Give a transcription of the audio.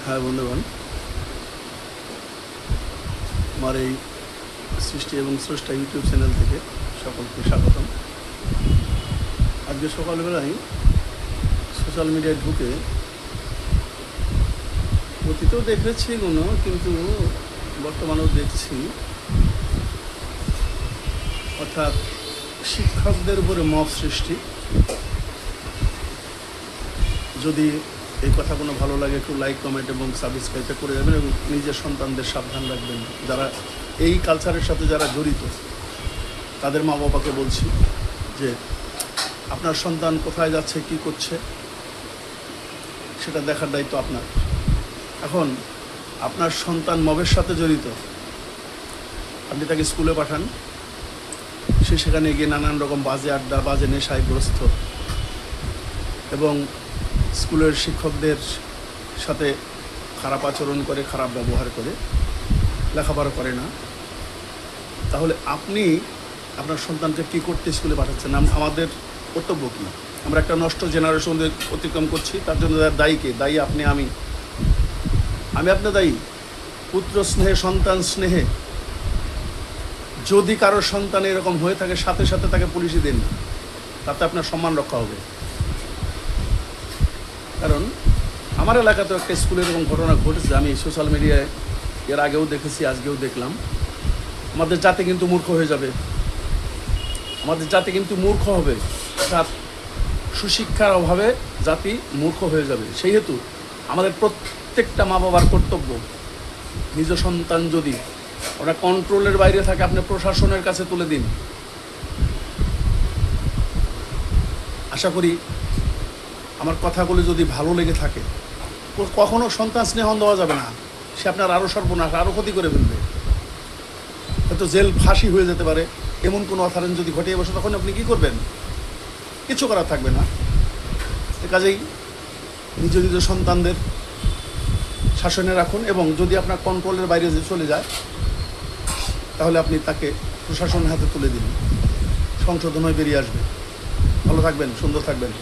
হ্যাঁ বন্ধুগণ, আমার এই সৃষ্টি এবং স্রষ্টা ইউটিউব চ্যানেল থেকে সকলকে স্বাগতম। আজকে সকালবেলায় সোশ্যাল মিডিয়ায় ঢুকে অতীতেও দেখেছি এগুলো, কিন্তু বর্তমানেও দেখছি, অর্থাৎ শিক্ষকদের উপরে মব সৃষ্টি। যদি এই কথাগুলো ভালো লাগে একটু লাইক, কমেন্ট এবং সাবস্ক্রাইবটা করে যাবেন এবং নিজের সন্তানদের সাবধান রাখবেন। যারা এই কালচারের সাথে যারা জড়িত তাদের মা বাবাকে বলছি যে আপনার সন্তান কোথায় যাচ্ছে, কি করছে, সেটা দেখার দায়িত্ব আপনার। এখন আপনার সন্তান মবের সাথে জড়িত, আপনি তাকে স্কুলে পাঠান, সে সেখানে গিয়ে নানান রকম বাজে আড্ডা, বাজে নেশায় গ্রস্ত এবং স্কুলের শিক্ষকদের সাথে খারাপ আচরণ করে, খারাপ ব্যবহার করে, লেখাপড়া করে না, তাহলে আপনি আপনার সন্তানকে কী করতে স্কুলে পাঠাচ্ছেন? আমাদের কর্তব্য কী? আমরা একটা নষ্ট জেনারেশন অতিক্রম করছি, তার জন্য দায়ী কে? দায়ী আপনি, আমি আপনার দায়ী। পুত্র স্নেহে, সন্তান স্নেহে যদি কারোর সন্তান এরকম হয়ে থাকে, সাথে সাথে তাকে পুলিশে দিন, তাতে আপনার সম্মান রক্ষা হবে। কারণ আমার এলাকাতেও একটা স্কুলে এরকম ঘটনা ঘটেছে, আমি সোশ্যাল মিডিয়ায় এর আগেও দেখেছি, আজকেও দেখলাম। আমাদের জাতি কিন্তু মূর্খ হয়ে যাবে, আমাদের জাতি কিন্তু মূর্খ হবে, অর্থাৎ সুশিক্ষার অভাবে জাতি মূর্খ হয়ে যাবে। সেই হেতু আমাদের প্রত্যেকটা মা বাবার কর্তব্য, নিজ সন্তান যদি ওরা কন্ট্রোলের বাইরে থাকে, আপনি প্রশাসনের কাছে তুলে দিন। আশা করি আমার কথাগুলো যদি ভালো লেগে থাকে, কখনো সন্তান স্নেহন দেওয়া যাবে না, সে আপনার আরও সর্বনাশ, আরও ক্ষতি করে ফেলবে, হয়তো জেল, ফাঁসি হয়ে যেতে পারে। এমন কোনো অকারণ যদি ঘটিয়ে বসে, তখন আপনি কী করবেন? কিছু করার থাকবে না। কাজেই নিজ নিজ সন্তানদের শাসনে রাখুন, এবং যদি আপনার কন্ট্রোলের বাইরে চলে যায়, তাহলে আপনি তাকে প্রশাসনের হাতে তুলে দিন, সংশোধন হয়ে বেরিয়ে আসবে। ভালো থাকবেন, সুন্দর থাকবেন।